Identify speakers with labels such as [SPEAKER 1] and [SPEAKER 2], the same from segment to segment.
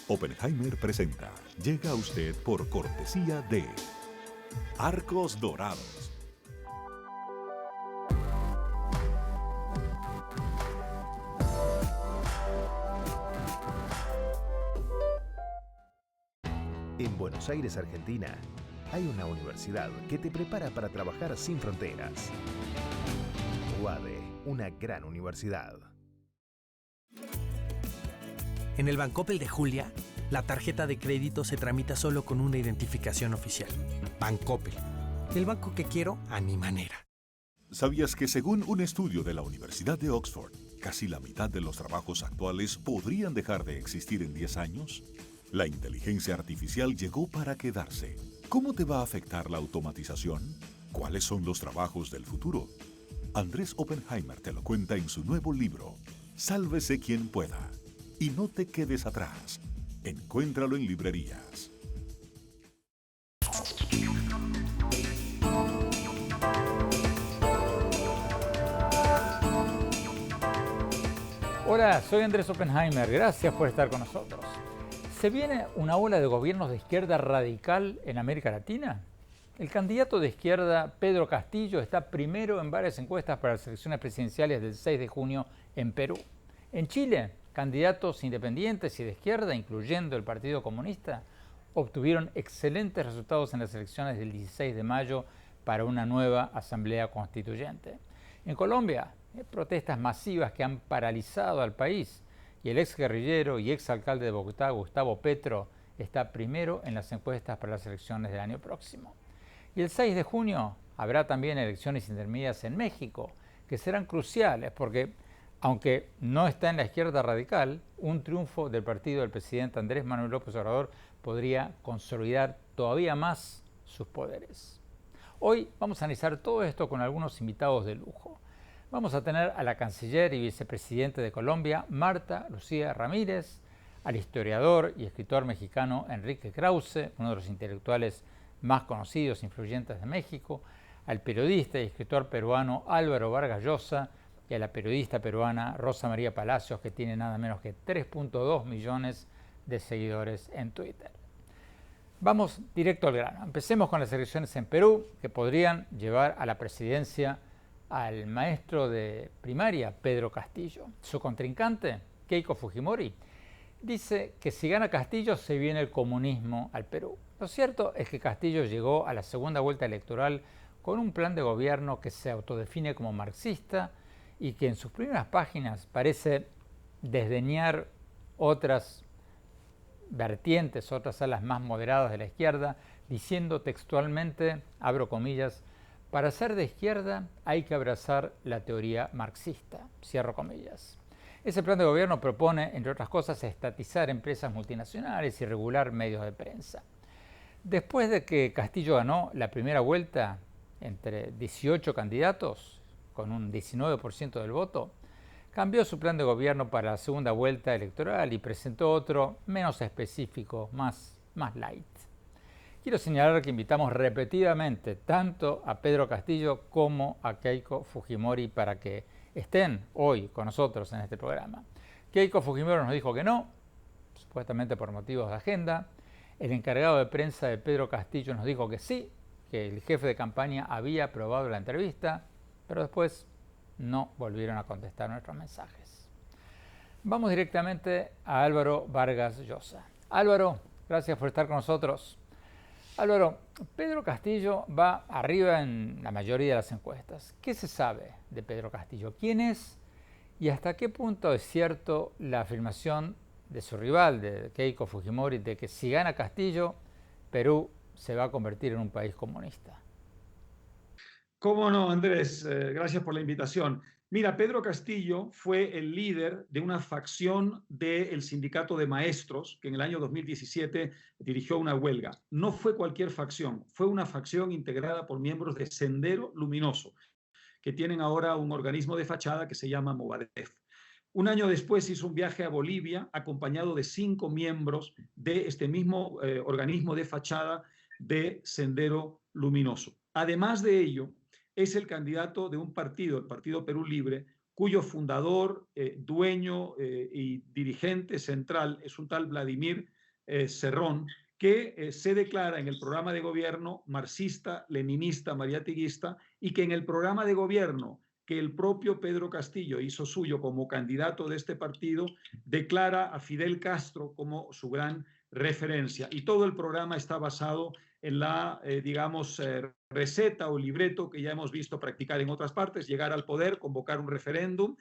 [SPEAKER 1] Oppenheimer presenta. Llega a usted por cortesía de Arcos Dorados.
[SPEAKER 2] En Buenos Aires, Argentina, hay una universidad que te prepara para trabajar sin fronteras. UADE, una gran universidad.
[SPEAKER 3] En el Bancoppel de Julia, la tarjeta de crédito se tramita solo con una identificación oficial. Bancoppel, el banco que quiero a mi manera.
[SPEAKER 1] ¿Sabías que según un estudio de la Universidad de Oxford, casi la mitad de los trabajos actuales podrían dejar de existir en 10 años? La inteligencia artificial llegó para quedarse. ¿Cómo te va a afectar la automatización? ¿Cuáles son los trabajos del futuro? Andrés Oppenheimer te lo cuenta en su nuevo libro, Sálvese quien pueda. Y no te quedes atrás. Encuéntralo en librerías.
[SPEAKER 4] Hola, soy Andrés Oppenheimer. Gracias por estar con nosotros. ¿Se viene una ola de gobiernos de izquierda radical en América Latina? El candidato de izquierda, Pedro Castillo, está primero en varias encuestas para las elecciones presidenciales del 6 de junio en Perú. En Chile, candidatos independientes y de izquierda, incluyendo el Partido Comunista, obtuvieron excelentes resultados en las elecciones del 16 de mayo para una nueva asamblea constituyente. En Colombia, protestas masivas que han paralizado al país y el ex guerrillero y ex alcalde de Bogotá, Gustavo Petro, está primero en las encuestas para las elecciones del año próximo. Y el 6 de junio habrá también elecciones intermedias en México, que serán cruciales porque, aunque no está en la izquierda radical, un triunfo del partido del presidente Andrés Manuel López Obrador podría consolidar todavía más sus poderes. Hoy vamos a analizar todo esto con algunos invitados de lujo. Vamos a tener a la canciller y vicepresidente de Colombia, Marta Lucía Ramírez, al historiador y escritor mexicano Enrique Krause, uno de los intelectuales más conocidos e influyentes de México, al periodista y escritor peruano Álvaro Vargas Llosa, y a la periodista peruana Rosa María Palacios, que tiene nada menos que 3.2 millones de seguidores en Twitter. Vamos directo al grano. Empecemos con las elecciones en Perú, que podrían llevar a la presidencia al maestro de primaria, Pedro Castillo. Su contrincante, Keiko Fujimori, dice que si gana Castillo se viene el comunismo al Perú. Lo cierto es que Castillo llegó a la segunda vuelta electoral con un plan de gobierno que se autodefine como marxista y que en sus primeras páginas parece desdeñar otras vertientes, otras alas más moderadas de la izquierda, diciendo textualmente, abro comillas, para ser de izquierda hay que abrazar la teoría marxista, cierro comillas. Ese plan de gobierno propone, entre otras cosas, estatizar empresas multinacionales y regular medios de prensa. Después de que Castillo ganó la primera vuelta entre 18 candidatos, con un 19% del voto, cambió su plan de gobierno para la segunda vuelta electoral y presentó otro menos específico, más light. Quiero señalar que invitamos repetidamente tanto a Pedro Castillo como a Keiko Fujimori para que estén hoy con nosotros en este programa. Keiko Fujimori nos dijo que no, supuestamente por motivos de agenda. El encargado de prensa de Pedro Castillo nos dijo que sí, que el jefe de campaña había aprobado la entrevista, pero después no volvieron a contestar nuestros mensajes. Vamos directamente a Álvaro Vargas Llosa. Álvaro, gracias por estar con nosotros. Álvaro, Pedro Castillo va arriba en la mayoría de las encuestas. ¿Qué se sabe de Pedro Castillo? ¿Quién es? ¿Y hasta qué punto es cierto la afirmación de su rival, de Keiko Fujimori, de que si gana Castillo, Perú se va a convertir en un país comunista?
[SPEAKER 5] ¿Cómo no, Andrés? Gracias por la invitación. Mira, Pedro Castillo fue el líder de una facción del sindicato de maestros que en el año 2017 dirigió una huelga. No fue cualquier facción, fue una facción integrada por miembros de Sendero Luminoso, que tienen ahora un organismo de fachada que se llama Movadef. Un año después hizo un viaje a Bolivia acompañado de 5 miembros de este mismo organismo de fachada de Sendero Luminoso. Además de ello, es el candidato de un partido, el Partido Perú Libre, cuyo fundador, dueño y dirigente central es un tal Vladimir Cerrón, que se declara en el programa de gobierno marxista, leninista, mariatiguista, y que en el programa de gobierno que el propio Pedro Castillo hizo suyo como candidato de este partido, declara a Fidel Castro como su gran referencia. Y todo el programa está basado en la, receta o libreto que ya hemos visto practicar en otras partes: llegar al poder, convocar un referéndum,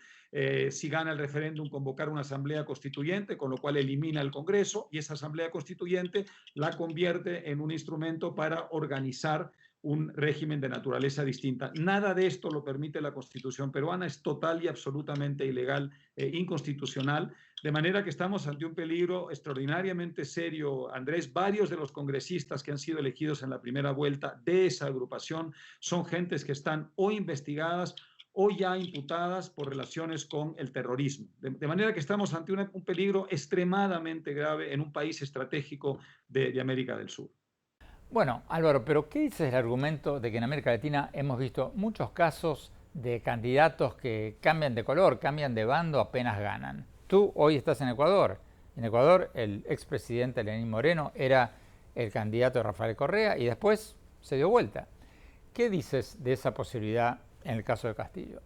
[SPEAKER 5] si gana el referéndum, convocar una asamblea constituyente, con lo cual elimina el Congreso, y esa asamblea constituyente la convierte en un instrumento para organizar un régimen de naturaleza distinta. Nada de esto lo permite la Constitución peruana, es total y absolutamente ilegal e inconstitucional, de manera que estamos ante un peligro extraordinariamente serio, Andrés. Varios de los congresistas que han sido elegidos en la primera vuelta de esa agrupación son gentes que están o investigadas o ya imputadas por relaciones con el terrorismo. De manera que estamos ante un peligro extremadamente grave en un país estratégico de América del Sur.
[SPEAKER 4] Bueno, Álvaro, pero ¿qué dices del argumento de que en América Latina hemos visto muchos casos de candidatos que cambian de color, cambian de bando apenas ganan? Tú hoy estás en Ecuador. En Ecuador, el expresidente Lenín Moreno era el candidato de Rafael Correa y después se dio vuelta. ¿Qué dices de esa posibilidad en el caso de Castillo?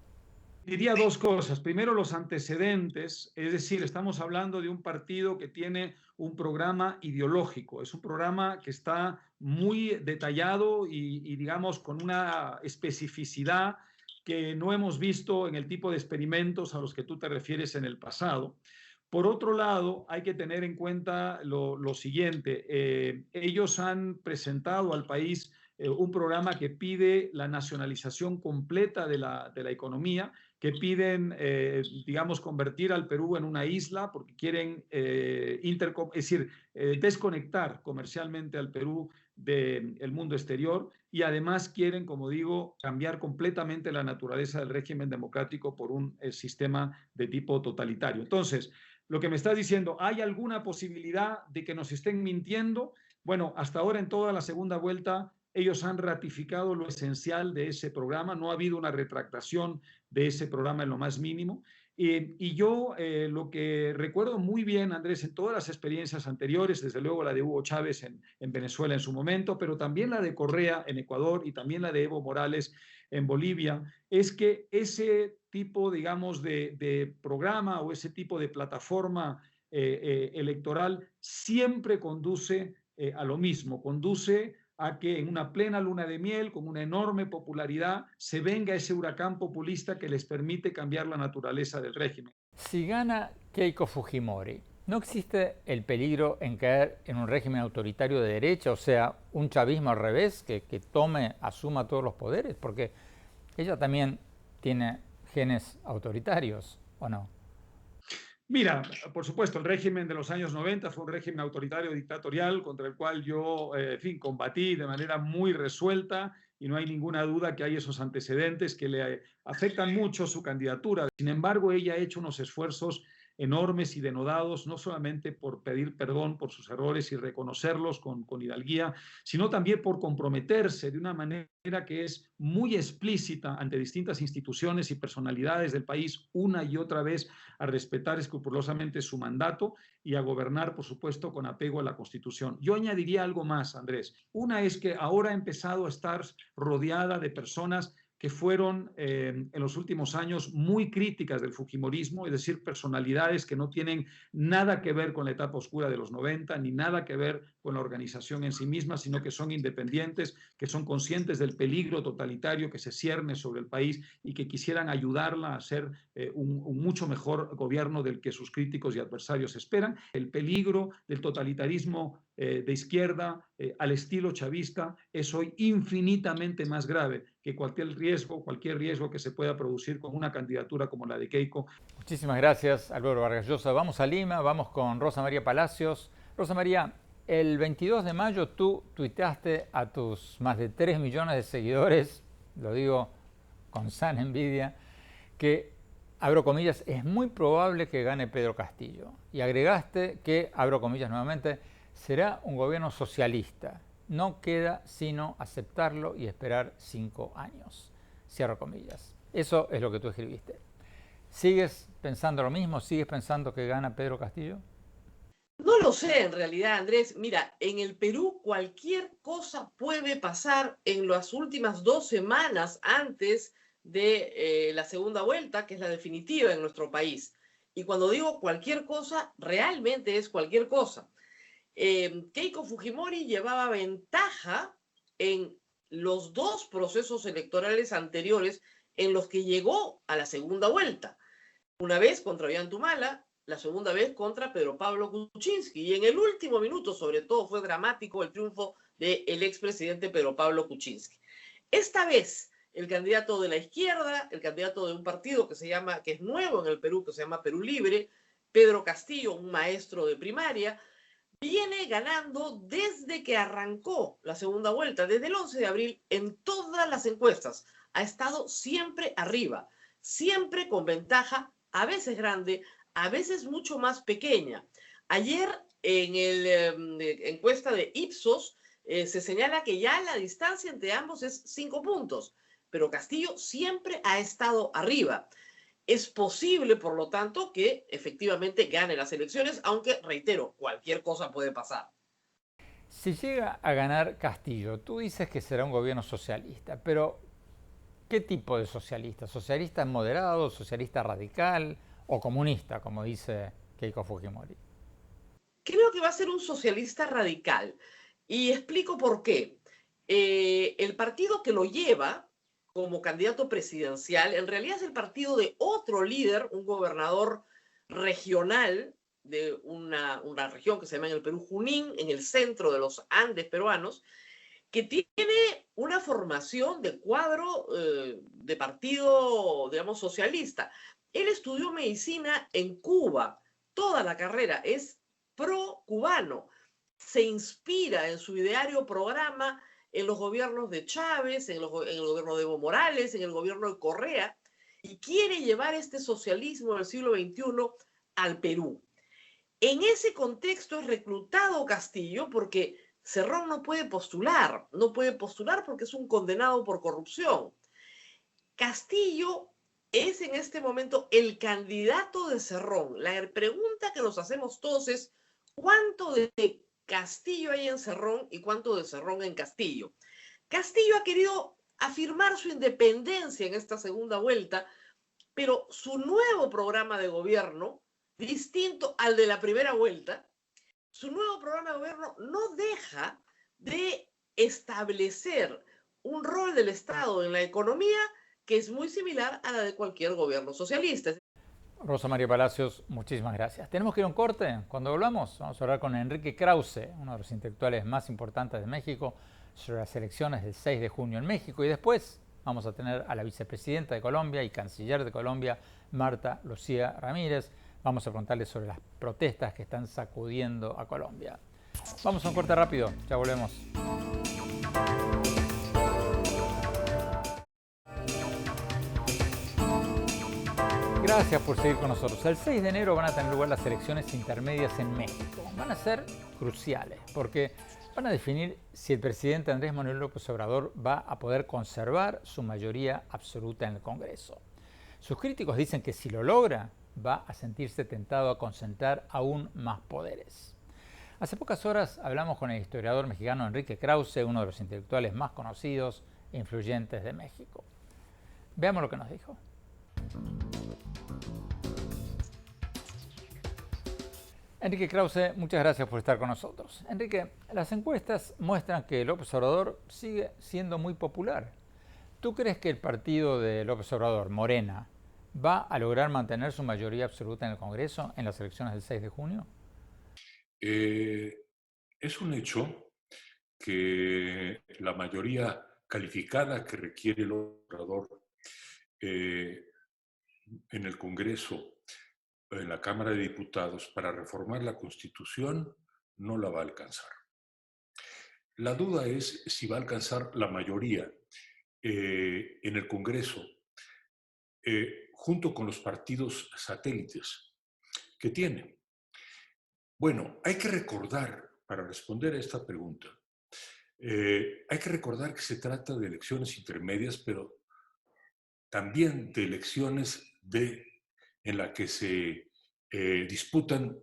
[SPEAKER 5] Diría dos cosas. Primero, los antecedentes, es decir, estamos hablando de un partido que tiene un programa ideológico, es un programa que está muy detallado y digamos, con una especificidad que no hemos visto en el tipo de experimentos a los que tú te refieres en el pasado. Por otro lado, hay que tener en cuenta lo siguiente. Ellos han presentado al país un programa que pide la nacionalización completa de la economía, que piden, digamos, convertir al Perú en una isla, porque quieren desconectar comercialmente al Perú del mundo exterior, y además quieren, como digo, cambiar completamente la naturaleza del régimen democrático por un sistema de tipo totalitario. Entonces, lo que me estás diciendo, ¿hay alguna posibilidad de que nos estén mintiendo? Bueno, hasta ahora en toda la segunda vuelta ellos han ratificado lo esencial de ese programa, no ha habido una retractación de ese programa en lo más mínimo. Y yo lo que recuerdo muy bien, Andrés, en todas las experiencias anteriores, desde luego la de Hugo Chávez en Venezuela en su momento, pero también la de Correa en Ecuador y también la de Evo Morales en Bolivia, es que ese tipo, digamos, de programa o ese tipo de plataforma electoral siempre conduce a lo mismo, conduce a que en una plena luna de miel, con una enorme popularidad, se venga ese huracán populista que les permite cambiar la naturaleza del régimen.
[SPEAKER 4] Si gana Keiko Fujimori, ¿no existe el peligro en caer en un régimen autoritario de derecha, o sea, un chavismo al revés, que asuma todos los poderes? Porque ella también tiene genes autoritarios, ¿o no?
[SPEAKER 5] Mira, por supuesto, el régimen de los años 90 fue un régimen autoritario dictatorial contra el cual yo, combatí de manera muy resuelta, y no hay ninguna duda que hay esos antecedentes que le afectan mucho su candidatura. Sin embargo, ella ha hecho unos esfuerzos enormes y denodados, no solamente por pedir perdón por sus errores y reconocerlos con hidalguía, sino también por comprometerse de una manera que es muy explícita ante distintas instituciones y personalidades del país una y otra vez a respetar escrupulosamente su mandato y a gobernar, por supuesto, con apego a la Constitución. Yo añadiría algo más, Andrés. Una es que ahora ha empezado a estar rodeada de personas que fueron en los últimos años muy críticas del fujimorismo, es decir, personalidades que no tienen nada que ver con la etapa oscura de los 90, ni nada que ver con la organización en sí misma, sino que son independientes, que son conscientes del peligro totalitario que se cierne sobre el país y que quisieran ayudarla a hacer un mucho mejor gobierno del que sus críticos y adversarios esperan. El peligro del totalitarismo de izquierda al estilo chavista es hoy infinitamente más grave que cualquier riesgo que se pueda producir con una candidatura como la de Keiko.
[SPEAKER 4] Muchísimas gracias, Álvaro Vargas Llosa. Vamos a Lima, vamos con Rosa María Palacios. Rosa María, el 22 de mayo tú tuiteaste a tus más de 3 millones de seguidores, lo digo con sana envidia, que, abro comillas, es muy probable que gane Pedro Castillo. Y agregaste que, abro comillas nuevamente, será un gobierno socialista. No queda sino aceptarlo y esperar 5 años. Cierro comillas. Eso es lo que tú escribiste. ¿Sigues pensando lo mismo? ¿Sigues pensando que gana Pedro Castillo?
[SPEAKER 6] No lo sé, en realidad, Andrés. Mira, en el Perú cualquier cosa puede pasar en las últimas 2 semanas antes de la segunda vuelta, que es la definitiva en nuestro país. Y cuando digo cualquier cosa, realmente es cualquier cosa. Keiko Fujimori llevaba ventaja en los 2 procesos electorales anteriores en los que llegó a la segunda vuelta. Una vez contra Ollantumala, la segunda vez contra Pedro Pablo Kuczynski. Y en el último minuto, sobre todo, fue dramático el triunfo del expresidente Pedro Pablo Kuczynski. Esta vez, el candidato de la izquierda, el candidato de un partido que es nuevo en el Perú, que se llama Perú Libre, Pedro Castillo, un maestro de primaria, viene ganando desde que arrancó la segunda vuelta, desde el 11 de abril, en todas las encuestas. Ha estado siempre arriba, siempre con ventaja, a veces grande, a veces mucho más pequeña. Ayer en la encuesta de Ipsos se señala que ya la distancia entre ambos es 5 puntos, pero Castillo siempre ha estado arriba. Es posible, por lo tanto, que efectivamente gane las elecciones, aunque, reitero, cualquier cosa puede pasar.
[SPEAKER 4] Si llega a ganar Castillo, tú dices que será un gobierno socialista, pero ¿qué tipo de socialista? ¿Socialista moderado, socialista radical o comunista, como dice Keiko Fujimori?
[SPEAKER 6] Creo que va a ser un socialista radical. Y explico por qué. El partido que lo lleva como candidato presidencial, en realidad es el partido de otro líder, un gobernador regional de una región que se llama en el Perú Junín, en el centro de los Andes peruanos, que tiene una formación de cuadro de partido, digamos, socialista. Él estudió medicina en Cuba, toda la carrera, es pro-cubano, se inspira en su ideario programa en los gobiernos de Chávez, en el gobierno de Evo Morales, en el gobierno de Correa, y quiere llevar este socialismo del siglo XXI al Perú. En ese contexto es reclutado Castillo porque Cerrón no puede postular porque es un condenado por corrupción. Castillo es en este momento el candidato de Cerrón. La pregunta que nos hacemos todos es ¿cuánto de Castillo hay en Cerrón y cuánto de Cerrón en Castillo? Castillo ha querido afirmar su independencia en esta segunda vuelta, pero su nuevo programa de gobierno, distinto al de la primera vuelta, su nuevo programa de gobierno no deja de establecer un rol del Estado en la economía que es muy similar a la de cualquier gobierno socialista.
[SPEAKER 4] Rosa María Palacios, muchísimas gracias. Tenemos que ir a un corte. Cuando volvamos, vamos a hablar con Enrique Krause, uno de los intelectuales más importantes de México, sobre las elecciones del 6 de junio en México. Y después vamos a tener a la vicepresidenta de Colombia y canciller de Colombia, Marta Lucía Ramírez. Vamos a preguntarle sobre las protestas que están sacudiendo a Colombia. Vamos a un corte rápido. Ya volvemos. Gracias por seguir con nosotros. El 6 de enero van a tener lugar las elecciones intermedias en México. Van a ser cruciales porque van a definir si el presidente Andrés Manuel López Obrador va a poder conservar su mayoría absoluta en el Congreso. Sus críticos dicen que si lo logra, va a sentirse tentado a concentrar aún más poderes. Hace pocas horas hablamos con el historiador mexicano Enrique Krause, uno de los intelectuales más conocidos e influyentes de México. Veamos lo que nos dijo. Enrique Krause, muchas gracias por estar con nosotros. Enrique, las encuestas muestran que López Obrador sigue siendo muy popular. ¿Tú crees que el partido de López Obrador, Morena, va a lograr mantener su mayoría absoluta en el Congreso en las elecciones del 6 de junio?
[SPEAKER 7] Es un hecho que la mayoría calificada que requiere el Obrador en el Congreso, en la Cámara de Diputados, para reformar la Constitución, no la va a alcanzar. La duda es si va a alcanzar la mayoría en el Congreso, junto con los partidos satélites que tiene. Bueno, hay que recordar, para responder a esta pregunta, hay que recordar que se trata de elecciones intermedias, pero también de elecciones de en la que se disputan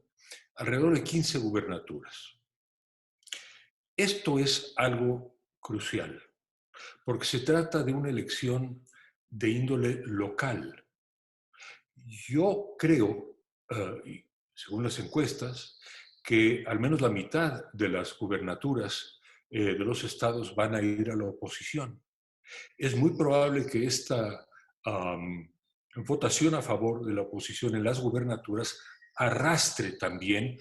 [SPEAKER 7] alrededor de 15 gubernaturas. Esto es algo crucial, porque se trata de una elección de índole local. Yo creo, según las encuestas, que al menos la mitad de las gubernaturas de los estados van a ir a la oposición. Es muy probable que esta votación a favor de la oposición en las gubernaturas arrastre también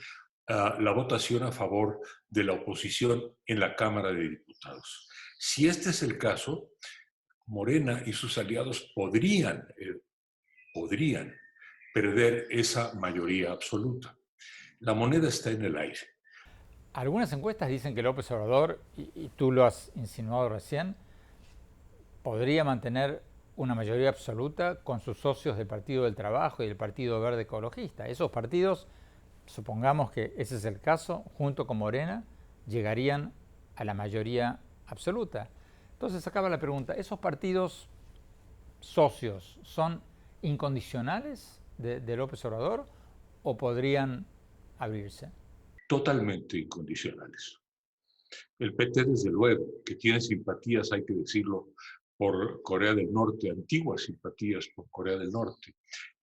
[SPEAKER 7] la votación a favor de la oposición en la Cámara de Diputados. Si este es el caso, Morena y sus aliados podrían perder esa mayoría absoluta. La moneda está en el aire.
[SPEAKER 4] Algunas encuestas dicen que López Obrador, y tú lo has insinuado recién, podría mantener una mayoría absoluta con sus socios del Partido del Trabajo y del Partido Verde Ecologista. Esos partidos, supongamos que ese es el caso, junto con Morena, llegarían a la mayoría absoluta. Entonces acaba la pregunta, ¿esos partidos socios son incondicionales de López Obrador o podrían abrirse?
[SPEAKER 7] Totalmente incondicionales. El PT, desde luego, que tiene simpatías, hay que decirlo, por Corea del Norte, antiguas simpatías por Corea del Norte.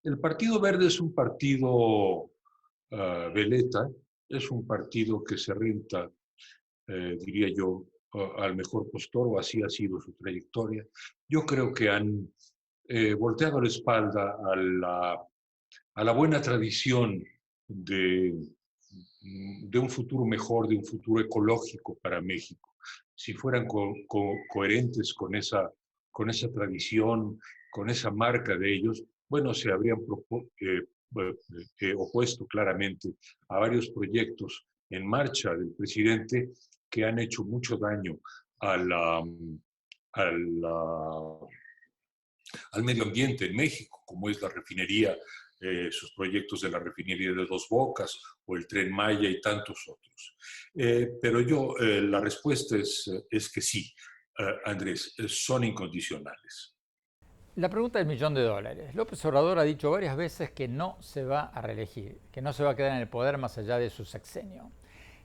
[SPEAKER 7] El Partido Verde es un partido veleta, es un partido que se renta, diría yo, al mejor postor, o así ha sido su trayectoria. Yo creo que han volteado la espalda a la buena tradición de un futuro mejor, de un futuro ecológico para México. Si fueran coherentes con esa tradición, con esa marca de ellos, bueno, se habrían opuesto claramente a varios proyectos en marcha del presidente que han hecho mucho daño al medio ambiente en México, como es la refinería, sus proyectos de la refinería de Dos Bocas o el Tren Maya y tantos otros. Pero la respuesta es que sí, Andrés, son incondicionales.
[SPEAKER 4] La pregunta del $1.000.000. López Obrador ha dicho varias veces que no se va a reelegir, que no se va a quedar en el poder más allá de su sexenio.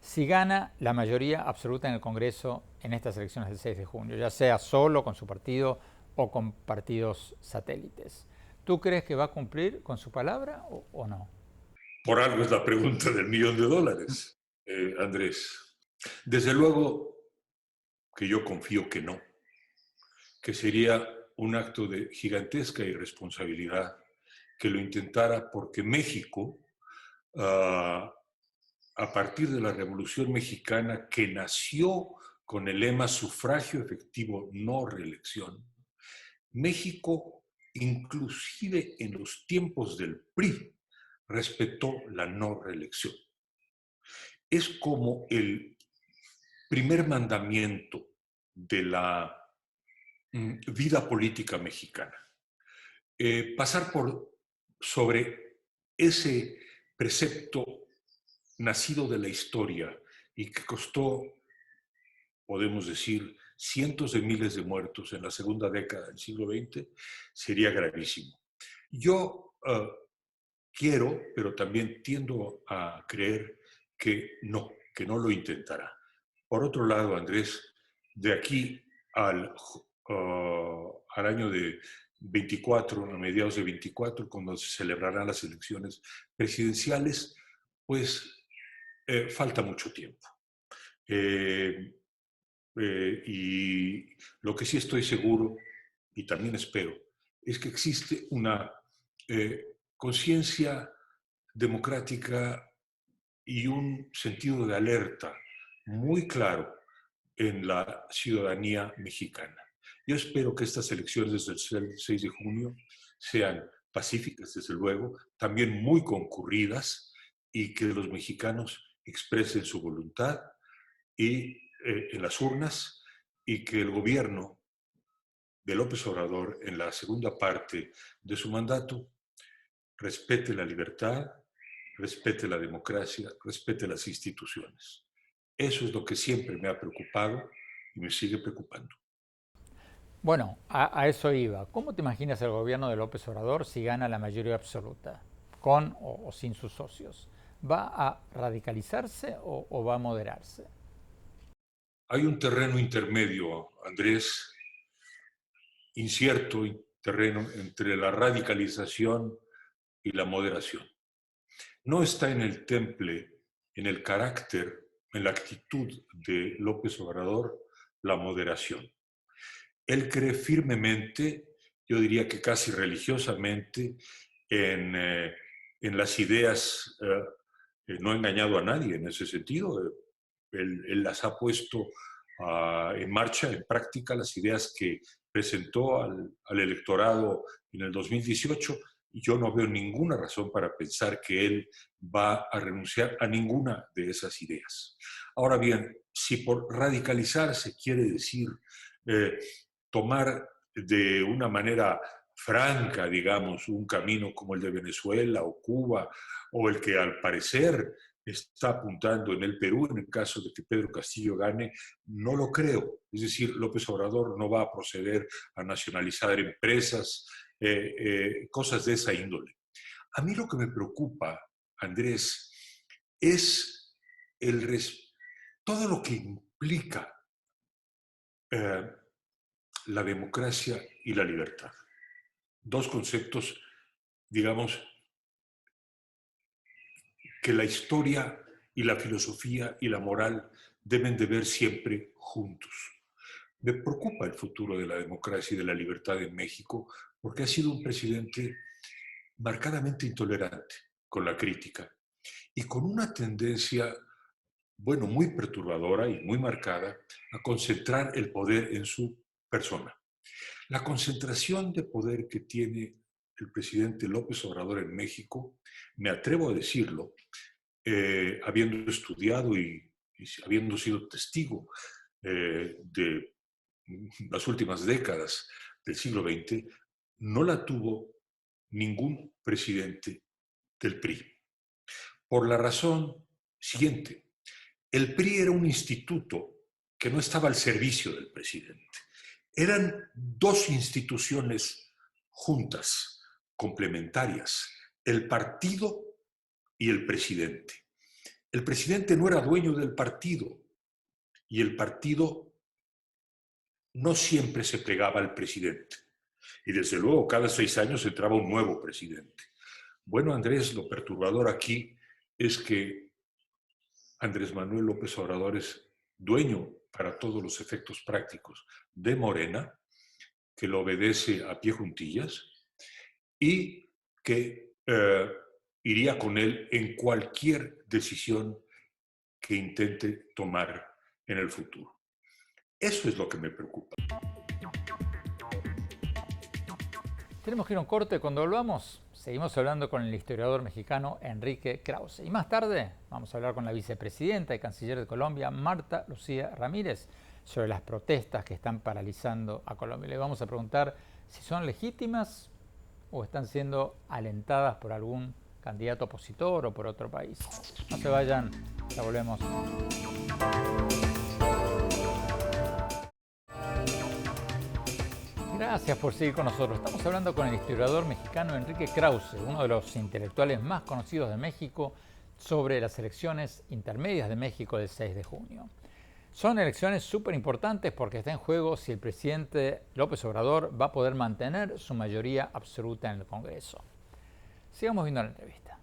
[SPEAKER 4] Si gana la mayoría absoluta en el Congreso en estas elecciones del 6 de junio, ya sea solo con su partido o con partidos satélites, ¿tú crees que va a cumplir con su palabra o no?
[SPEAKER 7] Por algo es la pregunta del $1.000.000, Andrés. Desde luego que yo confío que no, que sería un acto de gigantesca irresponsabilidad que lo intentara, porque México, a partir de la Revolución Mexicana, que nació con el lema sufragio efectivo, no reelección, México, inclusive en los tiempos del PRI, respetó la no reelección. Es como el primer mandamiento de la vida política mexicana. Pasar sobre ese precepto nacido de la historia y que costó, podemos decir, cientos de miles de muertos en la segunda década del siglo XX, sería gravísimo. Yo quiero, pero también tiendo a creer que no lo intentará. Por otro lado, Andrés, de aquí al año de 24, a mediados de 24, cuando se celebrarán las elecciones presidenciales, pues falta mucho tiempo. Y lo que sí estoy seguro, y también espero, es que existe una conciencia democrática y un sentido de alerta muy claro en la ciudadanía mexicana. Yo espero que estas elecciones del 6 de junio sean pacíficas, desde luego, también muy concurridas, y que los mexicanos expresen su voluntad en las urnas, y que el gobierno de López Obrador, en la segunda parte de su mandato, respete la libertad, respete la democracia, respete las instituciones. Eso es lo que siempre me ha preocupado y me sigue preocupando.
[SPEAKER 4] Bueno, a eso iba. ¿Cómo te imaginas el gobierno de López Obrador si gana la mayoría absoluta, con o sin sus socios? ¿Va a radicalizarse o va a moderarse?
[SPEAKER 7] Hay un terreno intermedio, Andrés, incierto terreno entre la radicalización y la moderación. No está en el temple, en el carácter, en la actitud de López Obrador, la moderación. Él cree firmemente, yo diría que casi religiosamente, en las ideas, no ha engañado a nadie en ese sentido. Él las ha puesto en marcha, en práctica, las ideas que presentó al electorado en el 2018, y yo no veo ninguna razón para pensar que él va a renunciar a ninguna de esas ideas. Ahora bien, si por radicalizarse quiere decir tomar de una manera franca, digamos, un camino como el de Venezuela o Cuba, o el que al parecer está apuntando en el Perú, en el caso de que Pedro Castillo gane, no lo creo. Es decir, López Obrador no va a proceder a nacionalizar empresas, cosas de esa índole. A mí lo que me preocupa, Andrés, es todo lo que implica la democracia y la libertad. Dos conceptos, digamos, que la historia y la filosofía y la moral deben de ver siempre juntos. Me preocupa el futuro de la democracia y de la libertad en México porque ha sido un presidente marcadamente intolerante con la crítica y con una tendencia, bueno, muy perturbadora y muy marcada a concentrar el poder en su persona. La concentración de poder que tiene el presidente López Obrador en México, me atrevo a decirlo, habiendo estudiado y habiendo sido testigo de las últimas décadas del siglo XX, no la tuvo ningún presidente del PRI. Por la razón siguiente: el PRI era un instituto que no estaba al servicio del presidente. Eran dos instituciones juntas, complementarias, el partido y el presidente. El presidente no era dueño del partido y el partido no siempre se plegaba al presidente. Y desde luego cada 6 años entraba un nuevo presidente. Bueno, Andrés, lo perturbador aquí es que Andrés Manuel López Obrador es dueño, para todos los efectos prácticos, de Morena, que lo obedece a pie juntillas y que iría con él en cualquier decisión que intente tomar en el futuro. Eso es lo que me preocupa.
[SPEAKER 4] Tenemos que ir a un corte. Cuando volvamos, seguimos hablando con el historiador mexicano Enrique Krause. Y más tarde vamos a hablar con la vicepresidenta y canciller de Colombia, Marta Lucía Ramírez, sobre las protestas que están paralizando a Colombia. Le vamos a preguntar si son legítimas o están siendo alentadas por algún candidato opositor o por otro país. No se vayan, ya volvemos. Gracias por seguir con nosotros. Estamos hablando con el historiador mexicano Enrique Krause, uno de los intelectuales más conocidos de México, sobre las elecciones intermedias de México del 6 de junio. Son elecciones súper importantes porque está en juego si el presidente López Obrador va a poder mantener su mayoría absoluta en el Congreso. Sigamos viendo la entrevista.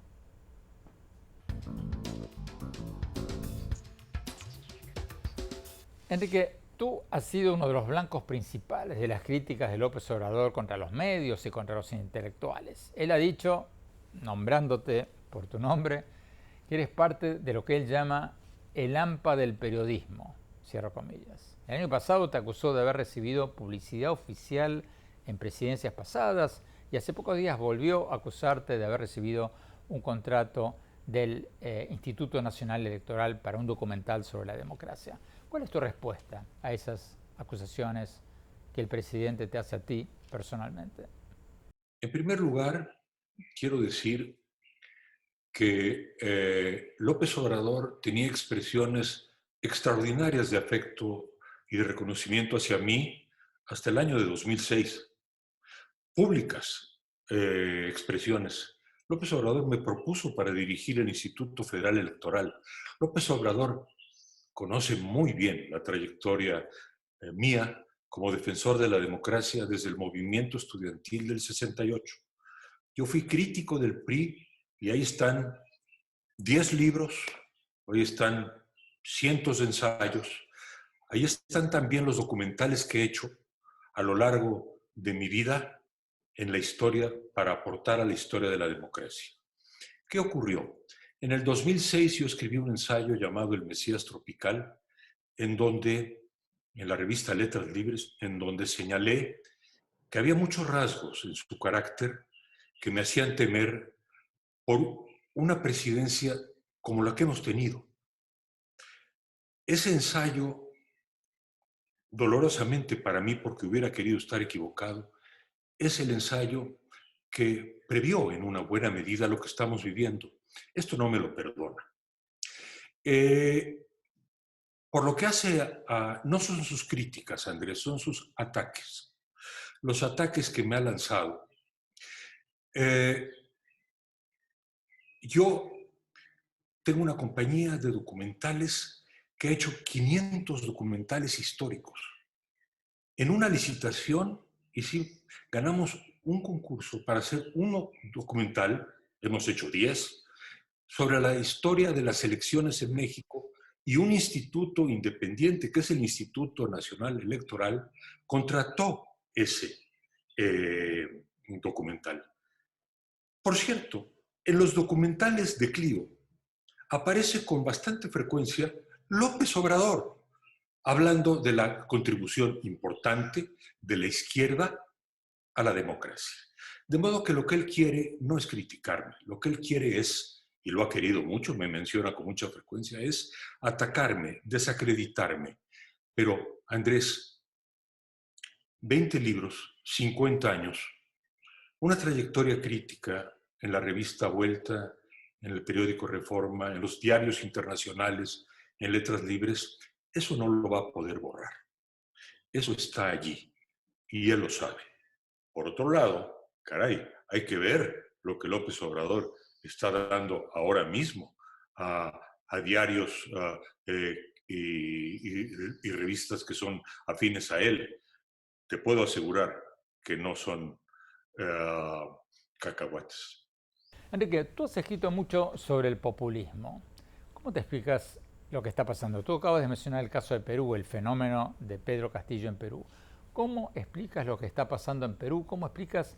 [SPEAKER 4] Enrique, tú has sido uno de los blancos principales de las críticas de López Obrador contra los medios y contra los intelectuales. Él ha dicho, nombrándote por tu nombre, que eres parte de lo que él llama el AMPA del periodismo, cierro comillas. El año pasado te acusó de haber recibido publicidad oficial en presidencias pasadas y hace pocos días volvió a acusarte de haber recibido un contrato del Instituto Nacional Electoral para un documental sobre la democracia. ¿Cuál es tu respuesta a esas acusaciones que el presidente te hace a ti personalmente?
[SPEAKER 7] En primer lugar, quiero decir que López Obrador tenía expresiones extraordinarias de afecto y de reconocimiento hacia mí hasta el año de 2006, públicas expresiones. López Obrador me propuso para dirigir el Instituto Federal Electoral. López Obrador conoce muy bien la trayectoria mía como defensor de la democracia desde el movimiento estudiantil del 68. Yo fui crítico del PRI y ahí están 10 libros, ahí están cientos de ensayos, ahí están también los documentales que he hecho a lo largo de mi vida en la historia para aportar a la historia de la democracia. ¿Qué ocurrió? En el 2006 yo escribí un ensayo llamado El Mesías Tropical, en la revista Letras Libres, en donde señalé que había muchos rasgos en su carácter que me hacían temer por una presidencia como la que hemos tenido. Ese ensayo, dolorosamente para mí, porque hubiera querido estar equivocado, es el ensayo que previó en una buena medida lo que estamos viviendo. Esto no me lo perdona. Por lo que hace no son sus críticas, Andrés, son sus ataques. Los ataques que me ha lanzado. Yo tengo una compañía de documentales que ha hecho 500 documentales históricos. En una licitación, y sí, ganamos un concurso para hacer un documental, hemos hecho 10, sobre la historia de las elecciones en México, y un instituto independiente, que es el Instituto Nacional Electoral, contrató ese documental. Por cierto, en los documentales de Clio aparece con bastante frecuencia López Obrador, hablando de la contribución importante de la izquierda a la democracia. De modo que lo que él quiere no es criticarme, lo que él quiere es, y lo ha querido mucho, me menciona con mucha frecuencia, es atacarme, desacreditarme. Pero, Andrés, 20 libros, 50 años, una trayectoria crítica en la revista Vuelta, en el periódico Reforma, en los diarios internacionales, en Letras Libres, eso no lo va a poder borrar. Eso está allí y él lo sabe. Por otro lado, caray, hay que ver lo que López Obrador está dando ahora mismo a diarios y revistas que son afines a él. Te puedo asegurar que no son cacahuates.
[SPEAKER 4] Enrique, tú has escrito mucho sobre el populismo. ¿Cómo te explicas lo que está pasando? Tú acabas de mencionar el caso de Perú, el fenómeno de Pedro Castillo en Perú. ¿Cómo explicas lo que está pasando en Perú? ¿Cómo explicas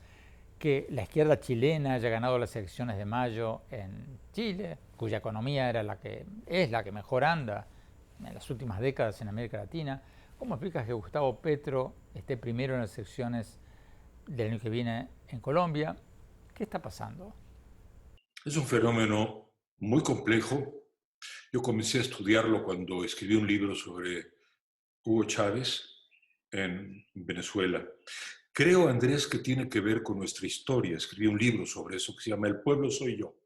[SPEAKER 4] que la izquierda chilena haya ganado las elecciones de mayo en Chile, cuya economía es la que mejor anda en las últimas décadas en América Latina? ¿Cómo explicas que Gustavo Petro esté primero en las elecciones del año que viene en Colombia? ¿Qué está pasando?
[SPEAKER 7] Es un fenómeno muy complejo. Yo comencé a estudiarlo cuando escribí un libro sobre Hugo Chávez en Venezuela. Creo, Andrés, que tiene que ver con nuestra historia. Escribí un libro sobre eso que se llama El pueblo soy yo.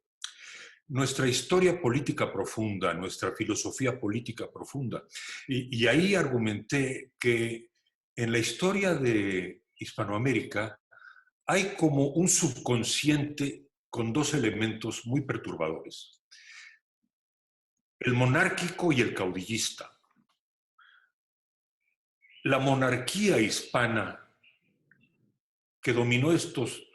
[SPEAKER 7] Nuestra historia política profunda, nuestra filosofía política profunda. Y ahí argumenté que en la historia de Hispanoamérica hay como un subconsciente con dos elementos muy perturbadores: el monárquico y el caudillista. La monarquía hispana que dominó estos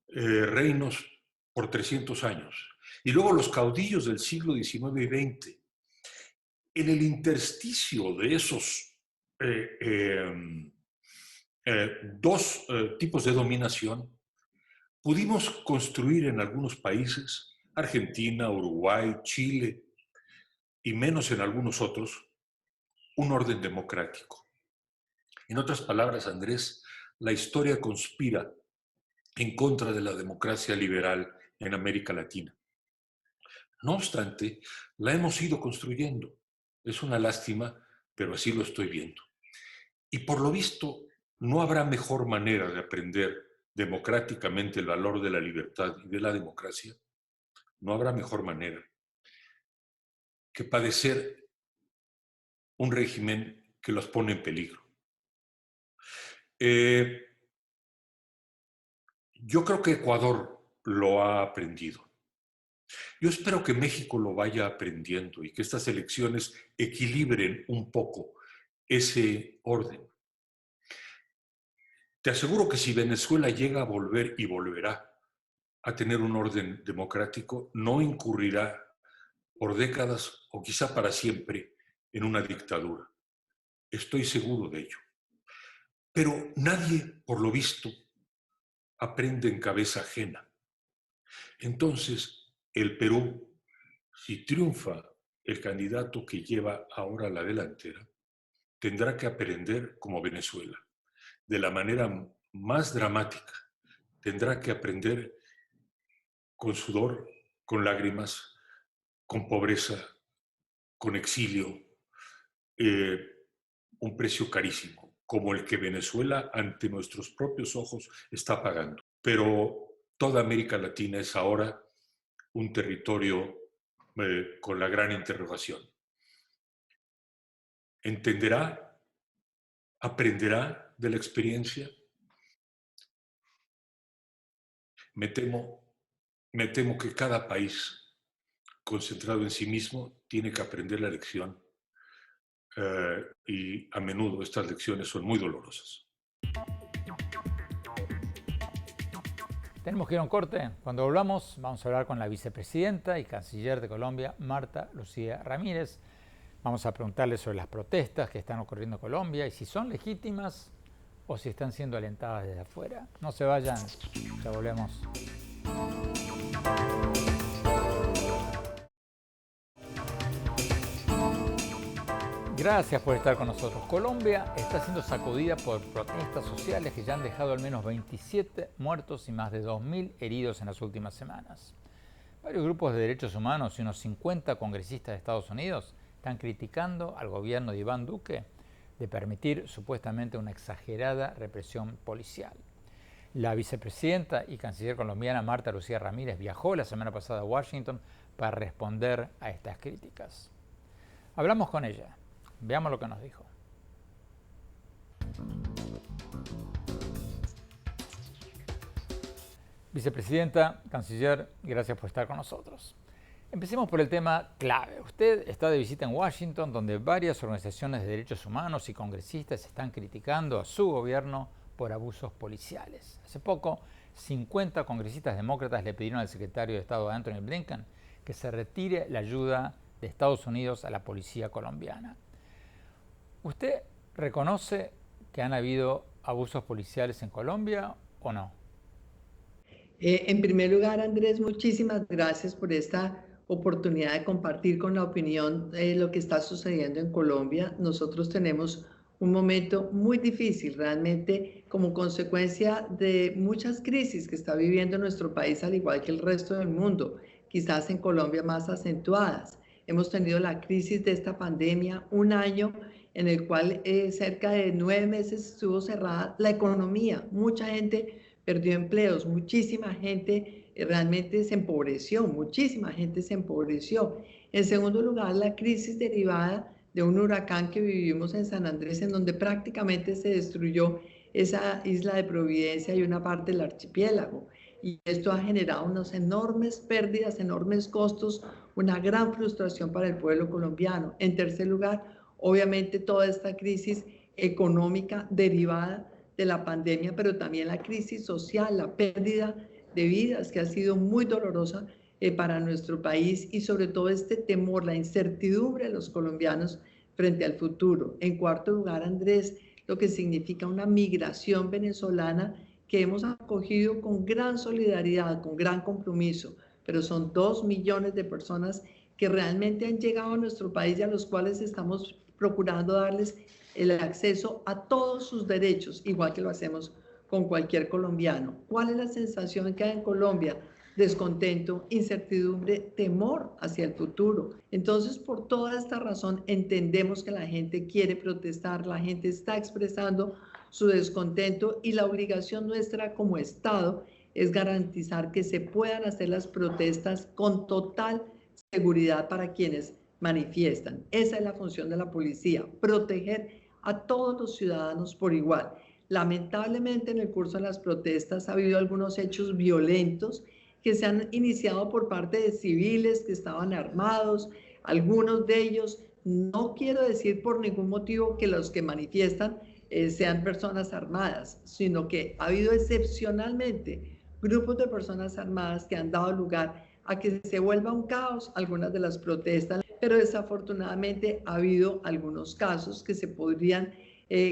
[SPEAKER 7] reinos por 300 años, y luego los caudillos del siglo XIX y XX. En el intersticio de esos dos tipos de dominación, pudimos construir en algunos países, Argentina, Uruguay, Chile, y menos en algunos otros, un orden democrático. En otras palabras, Andrés, la historia conspira en contra de la democracia liberal en América Latina. No obstante, la hemos ido construyendo. Es una lástima, pero así lo estoy viendo. Y por lo visto, no habrá mejor manera de aprender democráticamente el valor de la libertad y de la democracia. No habrá mejor manera que padecer un régimen que los pone en peligro. Yo creo que Ecuador lo ha aprendido. Yo espero que México lo vaya aprendiendo y que estas elecciones equilibren un poco ese orden. Te aseguro que si Venezuela llega a volver y volverá a tener un orden democrático, no incurrirá por décadas o quizá para siempre en una dictadura. Estoy seguro de ello. Pero nadie, por lo visto, aprende en cabeza ajena. Entonces, el Perú, si triunfa el candidato que lleva ahora la delantera, tendrá que aprender como Venezuela, de la manera más dramática. Tendrá que aprender con sudor, con lágrimas, con pobreza, con exilio, un precio carísimo, como el que Venezuela ante nuestros propios ojos está pagando. Pero toda América Latina es ahora un territorio con la gran interrogación. ¿Entenderá? ¿Aprenderá de la experiencia? Me temo que cada país concentrado en sí mismo tiene que aprender la lección y a menudo estas lecciones son muy dolorosas.
[SPEAKER 4] Tenemos que ir a un corte. Cuando volvamos vamos a hablar con la vicepresidenta y canciller de Colombia, Marta Lucía Ramírez. Vamos a preguntarle sobre las protestas que están ocurriendo en Colombia y si son legítimas o si están siendo alentadas desde afuera. No se vayan, ya volvemos. Gracias por estar con nosotros. Colombia está siendo sacudida por protestas sociales que ya han dejado al menos 27 muertos y más de 2.000 heridos en las últimas semanas. Varios grupos de derechos humanos y unos 50 congresistas de Estados Unidos están criticando al gobierno de Iván Duque de permitir supuestamente una exagerada represión policial. La vicepresidenta y canciller colombiana Marta Lucía Ramírez viajó la semana pasada a Washington para responder a estas críticas. Hablamos con ella. Veamos lo que nos dijo. Vicepresidenta, canciller, gracias por estar con nosotros. Empecemos por el tema clave. Usted está de visita en Washington, donde varias organizaciones de derechos humanos y congresistas están criticando a su gobierno por abusos policiales. Hace poco, 50 congresistas demócratas le pidieron al secretario de Estado Anthony Blinken que se retire la ayuda de Estados Unidos a la policía colombiana. ¿Usted reconoce que han habido abusos policiales en Colombia o no?
[SPEAKER 8] En primer lugar, Andrés, muchísimas gracias por esta oportunidad de compartir con la opinión lo que está sucediendo en Colombia. Nosotros tenemos un momento muy difícil realmente como consecuencia de muchas crisis que está viviendo nuestro país, al igual que el resto del mundo, quizás en Colombia más acentuadas. Hemos tenido la crisis de esta pandemia, un año en el cual cerca de 9 meses estuvo cerrada la economía. Mucha gente perdió empleos, muchísima gente realmente se empobreció, muchísima gente se empobreció. En segundo lugar, la crisis derivada de un huracán que vivimos en San Andrés, en donde prácticamente se destruyó esa isla de Providencia y una parte del archipiélago. Y esto ha generado unas enormes pérdidas, enormes costos, una gran frustración para el pueblo colombiano. En tercer lugar, obviamente toda esta crisis económica derivada de la pandemia, pero también la crisis social, la pérdida de vidas que ha sido muy dolorosa para nuestro país y sobre todo este temor, la incertidumbre de los colombianos frente al futuro. En cuarto lugar, Andrés, lo que significa una migración venezolana que hemos acogido con gran solidaridad, con gran compromiso, pero son 2 millones de personas que realmente han llegado a nuestro país y a los cuales estamos procurando darles el acceso a todos sus derechos, igual que lo hacemos con cualquier colombiano. ¿Cuál es la sensación que hay en Colombia? Descontento, incertidumbre, temor hacia el futuro. Entonces, por toda esta razón, entendemos que la gente quiere protestar, la gente está expresando su descontento y la obligación nuestra como Estado es garantizar que se puedan hacer las protestas con total seguridad para quienes manifiestan. Esa es la función de la policía, proteger a todos los ciudadanos por igual. Lamentablemente, en el curso de las protestas ha habido algunos hechos violentos que se han iniciado por parte de civiles que estaban armados. Algunos de ellos, no quiero decir por ningún motivo que los que manifiestan sean personas armadas, sino que ha habido excepcionalmente grupos de personas armadas que han dado lugar a que se vuelva un caos algunas de las protestas, pero desafortunadamente ha habido algunos casos que se podrían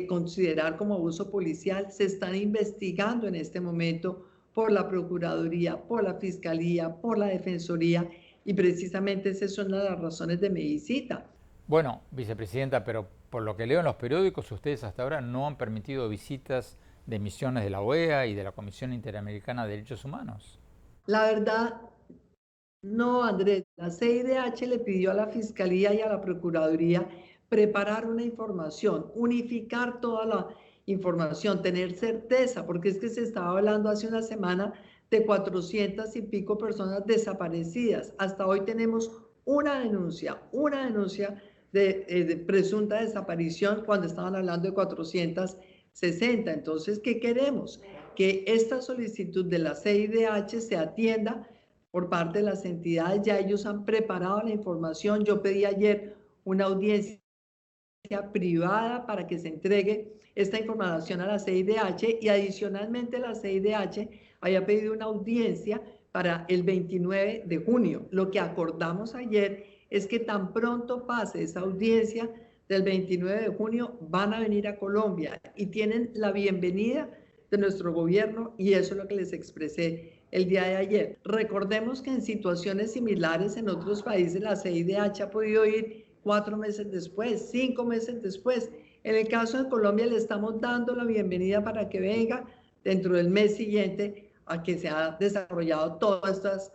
[SPEAKER 8] considerar como abuso policial. Se están investigando en este momento por la Procuraduría, por la Fiscalía, por la Defensoría, y precisamente esas son las razones de mi visita.
[SPEAKER 4] Bueno, vicepresidenta, pero por lo que leo en los periódicos, ustedes hasta ahora no han permitido visitas de misiones de la OEA y de la Comisión Interamericana de Derechos Humanos.
[SPEAKER 8] La verdad, no, Andrés. La CIDH le pidió a la Fiscalía y a la Procuraduría preparar una información, unificar toda la información, tener certeza, porque es que se estaba hablando hace una semana de 400 y pico personas desaparecidas. Hasta hoy tenemos una denuncia de presunta desaparición cuando estaban hablando de 460. Entonces, ¿qué queremos? Que esta solicitud de la CIDH se atienda por parte de las entidades. Ya ellos han preparado la información. Yo pedí ayer una audiencia privada para que se entregue esta información a la CIDH, y adicionalmente la CIDH había pedido una audiencia para el 29 de junio. Lo que acordamos ayer es que tan pronto pase esa audiencia del 29 de junio, van a venir a Colombia y tienen la bienvenida de nuestro gobierno, y eso es lo que les expresé el día de ayer. Recordemos que en situaciones similares en otros países la CIDH ha podido ir 4 meses después, 5 meses después. En el caso de Colombia le estamos dando la bienvenida para que venga dentro del mes siguiente a que se ha desarrollado todas estas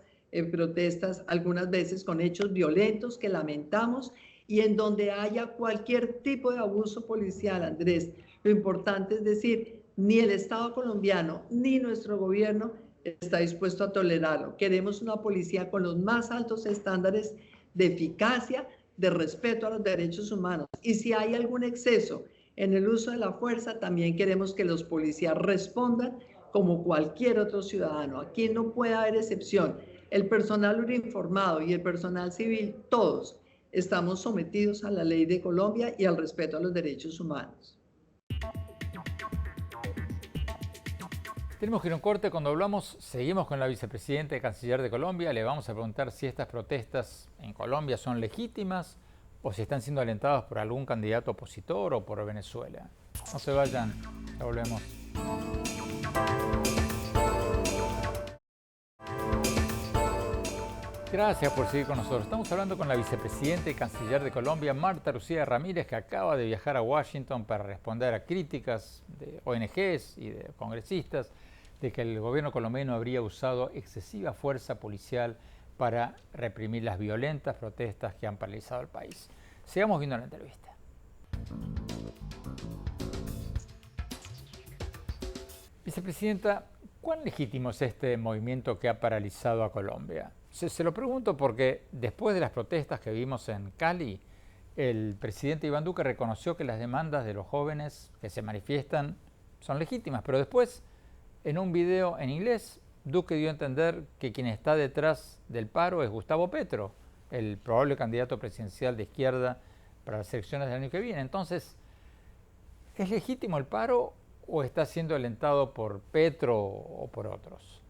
[SPEAKER 8] protestas, algunas veces con hechos violentos que lamentamos, y en donde haya cualquier tipo de abuso policial, Andrés. Lo importante es decir, ni el Estado colombiano ni nuestro gobierno está dispuesto a tolerarlo. Queremos una policía con los más altos estándares de eficacia, de respeto a los derechos humanos. Y si hay algún exceso en el uso de la fuerza, también queremos que los policías respondan como cualquier otro ciudadano. Aquí no puede haber excepción. El personal uniformado y el personal civil, todos estamos sometidos a la ley de Colombia y al respeto a los derechos humanos.
[SPEAKER 4] Tenemos que ir a un corte. Cuando hablamos, seguimos con la vicepresidenta y canciller de Colombia. Le vamos a preguntar si estas protestas en Colombia son legítimas o si están siendo alentadas por algún candidato opositor o por Venezuela. No se vayan, ya volvemos. Gracias por seguir con nosotros. Estamos hablando con la vicepresidenta y canciller de Colombia, Marta Lucía Ramírez, que acaba de viajar a Washington para responder a críticas de ONGs y de congresistas de que el gobierno colombiano habría usado excesiva fuerza policial para reprimir las violentas protestas que han paralizado el país. Sigamos viendo la entrevista. Vicepresidenta, ¿cuán legítimo es este movimiento que ha paralizado a Colombia? Se lo pregunto porque después de las protestas que vimos en Cali, el presidente Iván Duque reconoció que las demandas de los jóvenes que se manifiestan son legítimas, pero después, en un video en inglés, Duque dio a entender que quien está detrás del paro es Gustavo Petro, el probable candidato presidencial de izquierda para las elecciones del año que viene. Entonces, ¿es legítimo el paro o está siendo alentado por Petro o por otros?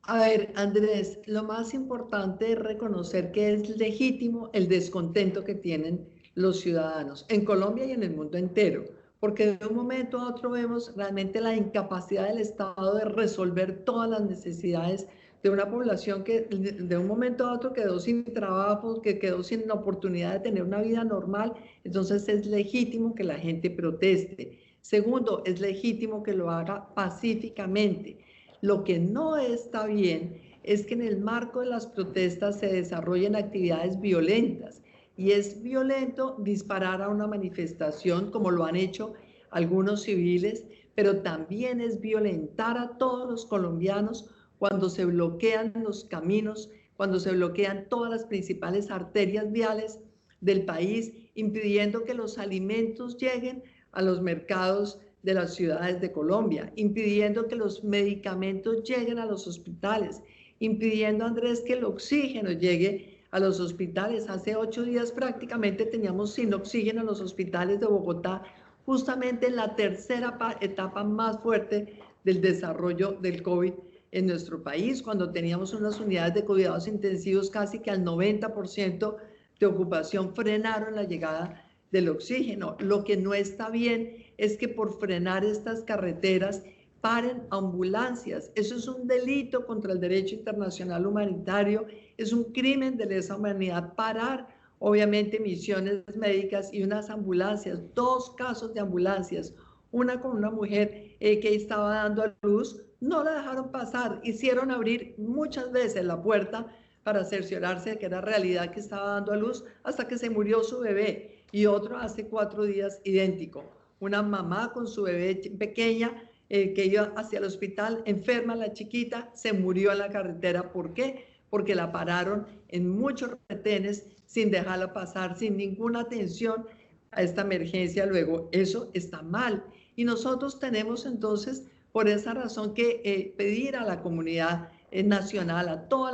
[SPEAKER 8] A ver, Andrés, lo más importante es reconocer que es legítimo el descontento que tienen los ciudadanos en Colombia y en el mundo entero, porque de un momento a otro vemos realmente la incapacidad del Estado de resolver todas las necesidades de una población que de un momento a otro quedó sin trabajo, que quedó sin la oportunidad de tener una vida normal. Entonces es legítimo que la gente proteste. Segundo, es legítimo que lo haga pacíficamente. Lo que no está bien es que en el marco de las protestas se desarrollen actividades violentas, y es violento disparar a una manifestación como lo han hecho algunos civiles, pero también es violentar a todos los colombianos cuando se bloquean los caminos, cuando se bloquean todas las principales arterias viales del país, impidiendo que los alimentos lleguen a los mercados de las ciudades de Colombia, impidiendo que los medicamentos lleguen a los hospitales, impidiendo, Andrés, que el oxígeno llegue a los hospitales. Hace 8 días prácticamente teníamos sin oxígeno en los hospitales de Bogotá, justamente en la tercera etapa más fuerte del desarrollo del COVID en nuestro país, cuando teníamos unas unidades de cuidados intensivos casi que al 90% de ocupación, frenaron la llegada del oxígeno. Lo que no está bien es que por frenar estas carreteras paren ambulancias. Eso es un delito contra el derecho internacional humanitario, es un crimen de lesa humanidad parar, obviamente, misiones médicas y unas ambulancias, 2 casos de ambulancias, una con una mujer que estaba dando a luz, no la dejaron pasar, hicieron abrir muchas veces la puerta para cerciorarse de que era realidad que estaba dando a luz hasta que se murió su bebé. Y otro hace 4 días idéntico, una mamá con su bebé pequeña que iba hacia el hospital, enferma la chiquita, se murió en la carretera. ¿Por qué? Porque la pararon en muchos retenes sin dejarla pasar, sin ninguna atención a esta emergencia. Luego, eso está mal. Y nosotros tenemos entonces, por esa razón, que pedir a la comunidad nacional, a todos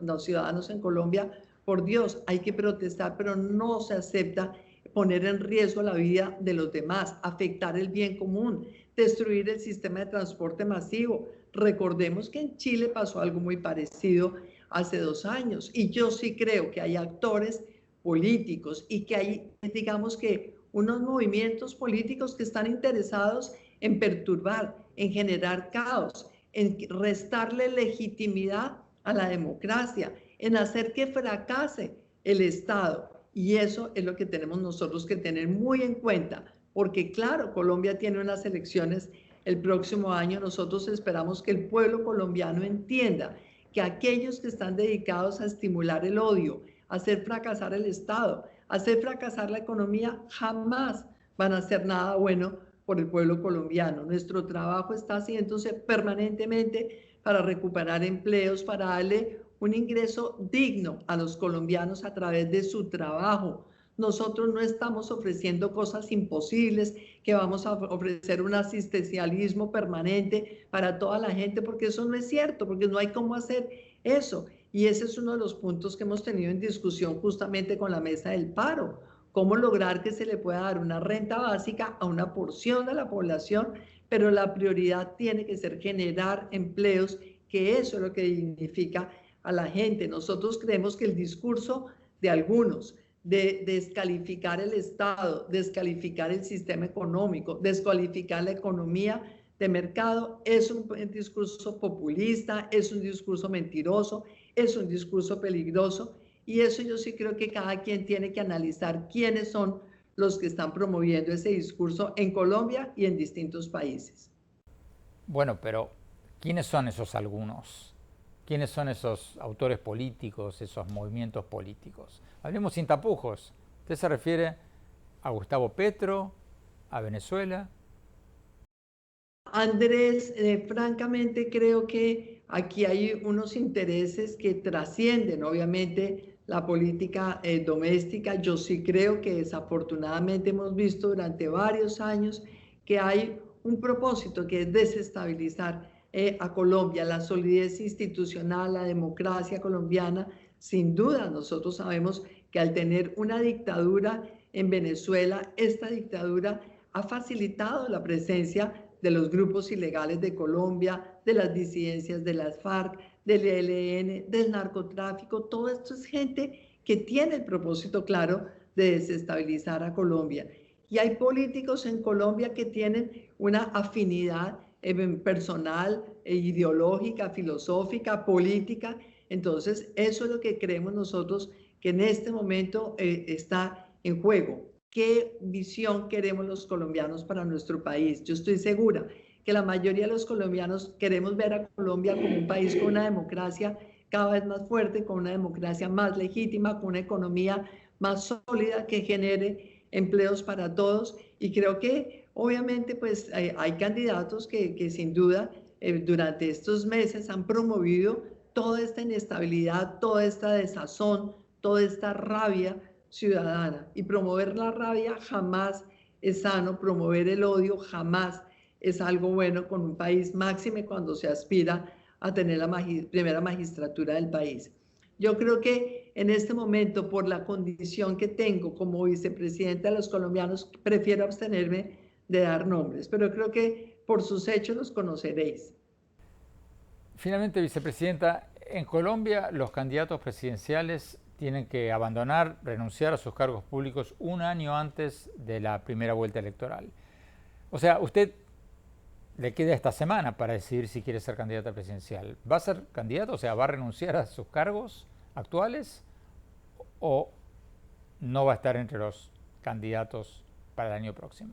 [SPEAKER 8] los ciudadanos en Colombia, por Dios, hay que protestar, pero no se acepta poner en riesgo la vida de los demás, afectar el bien común, destruir el sistema de transporte masivo. Recordemos que en Chile pasó algo muy parecido hace 2 años, y yo sí creo que hay actores políticos y que hay, digamos que, unos movimientos políticos que están interesados en perturbar, en generar caos, en restarle legitimidad a la democracia, en hacer que fracase el Estado. Y eso es lo que tenemos nosotros que tener muy en cuenta, porque claro, Colombia tiene unas elecciones el próximo año. Nosotros esperamos que el pueblo colombiano entienda que aquellos que están dedicados a estimular el odio, a hacer fracasar el Estado, a hacer fracasar la economía, jamás van a hacer nada bueno por el pueblo colombiano. Nuestro trabajo está haciéndose permanentemente para recuperar empleos, para darle un ingreso digno a los colombianos a través de su trabajo. Nosotros no estamos ofreciendo cosas imposibles, que vamos a ofrecer un asistencialismo permanente para toda la gente, porque eso no es cierto, porque no hay cómo hacer eso. Y ese es uno de los puntos que hemos tenido en discusión justamente con la mesa del paro. Cómo lograr que se le pueda dar una renta básica a una porción de la población, pero la prioridad tiene que ser generar empleos, que eso es lo que dignifica a la gente. Nosotros creemos que el discurso de algunos de descalificar el Estado, descalificar el sistema económico, descalificar la economía de mercado es un discurso populista, es un discurso mentiroso, es un discurso peligroso, y eso yo sí creo que cada quien tiene que analizar quiénes son los que están promoviendo ese discurso en Colombia y en distintos países.
[SPEAKER 4] Bueno, pero ¿quiénes son esos algunos? ¿Quiénes son esos autores políticos, esos movimientos políticos? Hablemos sin tapujos. ¿Usted se refiere a Gustavo Petro, a Venezuela?
[SPEAKER 8] Andrés, francamente creo que aquí hay unos intereses que trascienden, obviamente, la política doméstica. Yo sí creo que desafortunadamente hemos visto durante varios años que hay un propósito que es desestabilizar a Colombia, la solidez institucional, la democracia colombiana. Sin duda, nosotros sabemos que al tener una dictadura en Venezuela, esta dictadura ha facilitado la presencia de los grupos ilegales de Colombia, de las disidencias de las FARC, del ELN, del narcotráfico. Todo esto es gente que tiene el propósito claro de desestabilizar a Colombia. Y hay políticos en Colombia que tienen una afinidad personal, ideológica, filosófica, política. Entonces, eso es lo que creemos nosotros que en este momento está en juego. ¿Qué visión queremos los colombianos para nuestro país? Yo estoy segura que la mayoría de los colombianos queremos ver a Colombia como un país con una democracia cada vez más fuerte, con una democracia más legítima, con una economía más sólida que genere empleos para todos. Y creo que obviamente pues hay candidatos que sin duda durante estos meses han promovido toda esta inestabilidad, toda esta desazón, toda esta rabia ciudadana. Y promover la rabia jamás es sano, promover el odio jamás es algo bueno con un país, máxime cuando se aspira a tener la primera magistratura del país. Yo creo que en este momento, por la condición que tengo como vicepresidenta de los colombianos, prefiero abstenerme de dar nombres, pero creo que por sus hechos los conoceréis.
[SPEAKER 4] Finalmente, vicepresidenta, en Colombia los candidatos presidenciales tienen que abandonar, renunciar a sus cargos públicos un año antes de la primera vuelta electoral. O sea, usted le queda esta semana para decidir si quiere ser candidata presidencial. ¿Va a ser candidato? O sea, ¿va a renunciar a sus cargos actuales o no va a estar entre los candidatos para el año próximo?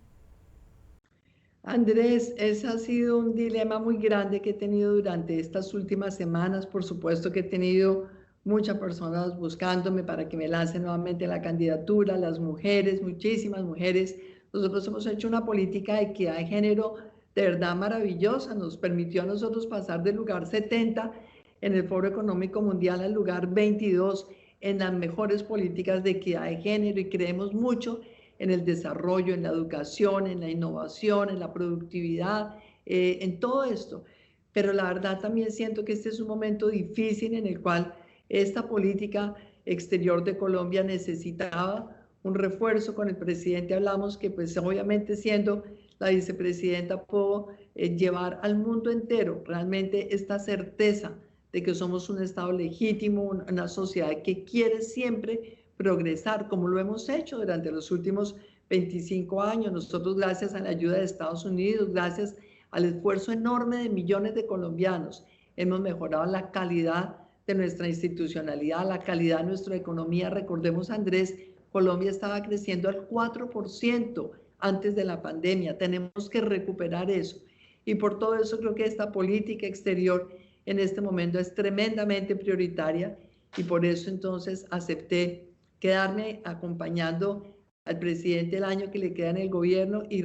[SPEAKER 8] Andrés, ese ha sido un dilema muy grande que he tenido durante estas últimas semanas. Por supuesto que he tenido muchas personas buscándome para que me lance nuevamente la candidatura, las mujeres, muchísimas mujeres. Nosotros hemos hecho una política de equidad de género de verdad maravillosa. Nos permitió a nosotros pasar del lugar 70 en el Foro Económico Mundial al lugar 22 en las mejores políticas de equidad de género, y creemos mucho en el desarrollo, en la educación, en la innovación, en la productividad, en todo esto. Pero la verdad también siento que este es un momento difícil en el cual esta política exterior de Colombia necesitaba un refuerzo. Con el presidente hablamos que pues obviamente siendo la vicepresidenta puedo llevar al mundo entero realmente esta certeza de que somos un Estado legítimo, una sociedad que quiere siempre progresar, como lo hemos hecho durante los últimos 25 años. Nosotros, gracias a la ayuda de Estados Unidos, gracias al esfuerzo enorme de millones de colombianos, hemos mejorado la calidad de nuestra institucionalidad, la calidad de nuestra economía. Recordemos, Andrés, Colombia estaba creciendo al 4% antes de la pandemia. Tenemos que recuperar eso. Y por todo eso creo que esta política exterior en este momento es tremendamente prioritaria, y por eso entonces acepté quedarme acompañando al presidente el año que le queda en el gobierno y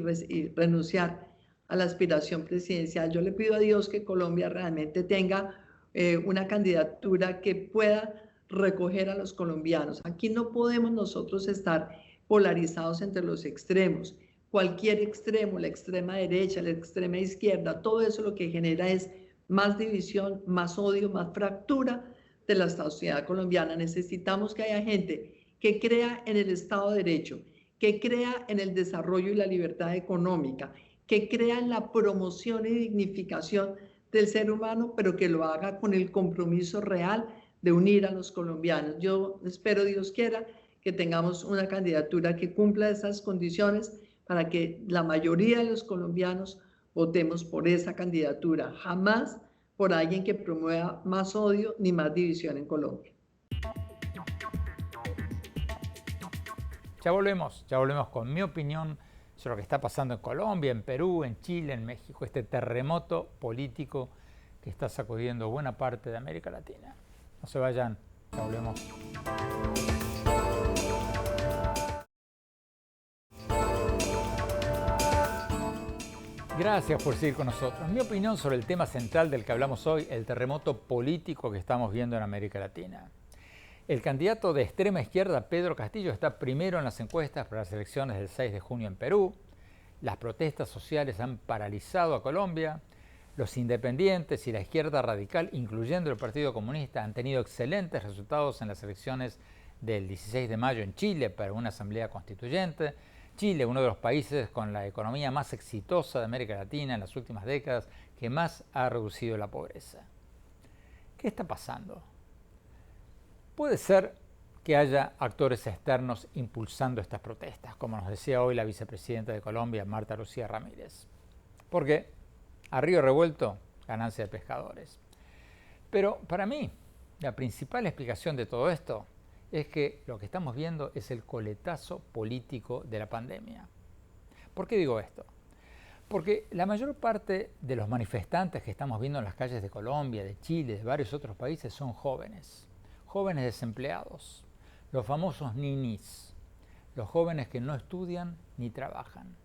[SPEAKER 8] renunciar a la aspiración presidencial. Yo le pido a Dios que Colombia realmente tenga una candidatura que pueda recoger a los colombianos. Aquí no podemos nosotros estar polarizados entre los extremos. Cualquier extremo, la extrema derecha, la extrema izquierda, todo eso lo que genera es más división, más odio, más fractura de la sociedad colombiana. Necesitamos que haya gente que crea en el Estado de Derecho, que crea en el desarrollo y la libertad económica, que crea en la promoción y dignificación del ser humano, pero que lo haga con el compromiso real de unir a los colombianos. Yo espero, Dios quiera, que tengamos una candidatura que cumpla esas condiciones para que la mayoría de los colombianos votemos por esa candidatura, jamás por alguien que promueva más odio ni más división en Colombia.
[SPEAKER 4] Ya volvemos con mi opinión sobre lo que está pasando en Colombia, en Perú, en Chile, en México, este terremoto político que está sacudiendo buena parte de América Latina. No se vayan, ya volvemos. Gracias por seguir con nosotros. Mi opinión sobre el tema central del que hablamos hoy, el terremoto político que estamos viendo en América Latina. El candidato de extrema izquierda, Pedro Castillo, está primero en las encuestas para las elecciones del 6 de junio en Perú. Las protestas sociales han paralizado a Colombia. Los independientes y la izquierda radical, incluyendo el Partido Comunista, han tenido excelentes resultados en las elecciones del 16 de mayo en Chile para una asamblea constituyente. Chile, uno de los países con la economía más exitosa de América Latina en las últimas décadas, que más ha reducido la pobreza. ¿Qué está pasando? Puede ser que haya actores externos impulsando estas protestas, como nos decía hoy la vicepresidenta de Colombia, Marta Lucía Ramírez. Porque a río revuelto, ganancia de pescadores. Pero para mí, la principal explicación de todo esto es que lo que estamos viendo es el coletazo político de la pandemia. ¿Por qué digo esto? Porque la mayor parte de los manifestantes que estamos viendo en las calles de Colombia, de Chile, de varios otros países son jóvenes. Jóvenes desempleados, los famosos ninis, los jóvenes que no estudian ni trabajan.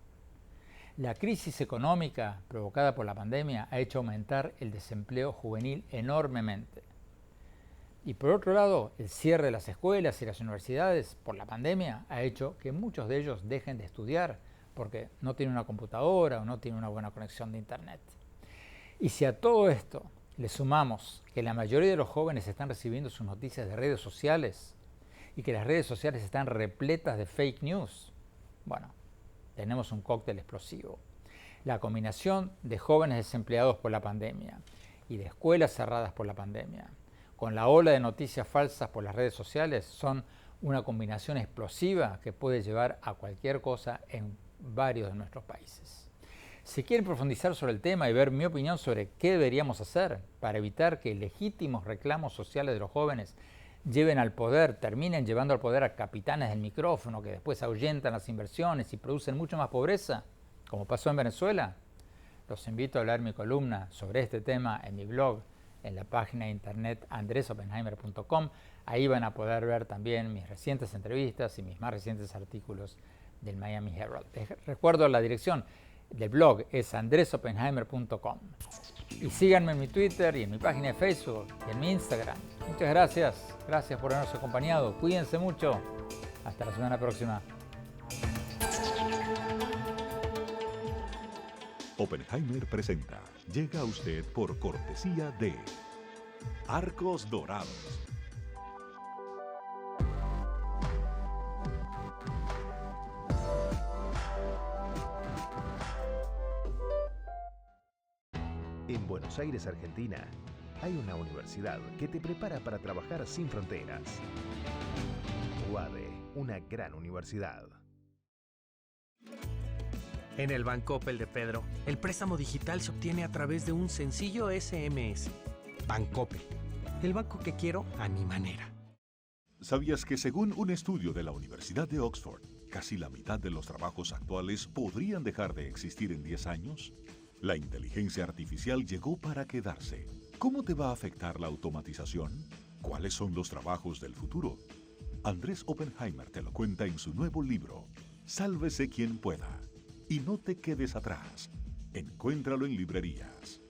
[SPEAKER 4] La crisis económica provocada por la pandemia ha hecho aumentar el desempleo juvenil enormemente. Y por otro lado, el cierre de las escuelas y las universidades por la pandemia ha hecho que muchos de ellos dejen de estudiar porque no tiene una computadora o no tiene una buena conexión de internet. Y si a todo esto le sumamos que la mayoría de los jóvenes están recibiendo sus noticias de redes sociales y que las redes sociales están repletas de fake news, bueno, tenemos un cóctel explosivo. La combinación de jóvenes desempleados por la pandemia y de escuelas cerradas por la pandemia, con la ola de noticias falsas por las redes sociales, son una combinación explosiva que puede llevar a cualquier cosa en varios de nuestros países. Si quieren profundizar sobre el tema y ver mi opinión sobre qué deberíamos hacer para evitar que legítimos reclamos sociales de los jóvenes terminen llevando al poder a capitanes del micrófono que después ahuyentan las inversiones y producen mucho más pobreza, como pasó en Venezuela, los invito a leer mi columna sobre este tema en mi blog, en la página de internet andresopenheimer.com. Ahí van a poder ver también mis recientes entrevistas y mis más recientes artículos del Miami Herald. Les recuerdo la dirección del blog es andresopenheimer.com. Y síganme en mi Twitter y en mi página de Facebook y en mi Instagram. Muchas gracias. Gracias por habernos acompañado. Cuídense mucho. Hasta la semana próxima.
[SPEAKER 1] Oppenheimer presenta. Llega a usted por cortesía de Arcos Dorados.
[SPEAKER 2] En Buenos Aires, Argentina, hay una universidad que te prepara para trabajar sin fronteras. UADE, una gran universidad.
[SPEAKER 3] En el Bancoppel de Pedro, el préstamo digital se obtiene a través de un sencillo SMS. Bancoppel, el banco que quiero a mi manera.
[SPEAKER 1] ¿Sabías que según un estudio de la Universidad de Oxford, casi la mitad de los trabajos actuales podrían dejar de existir en 10 años? La inteligencia artificial llegó para quedarse. ¿Cómo te va a afectar la automatización? ¿Cuáles son los trabajos del futuro? Andrés Oppenheimer te lo cuenta en su nuevo libro, Sálvese quien pueda. Y no te quedes atrás. Encuéntralo en librerías.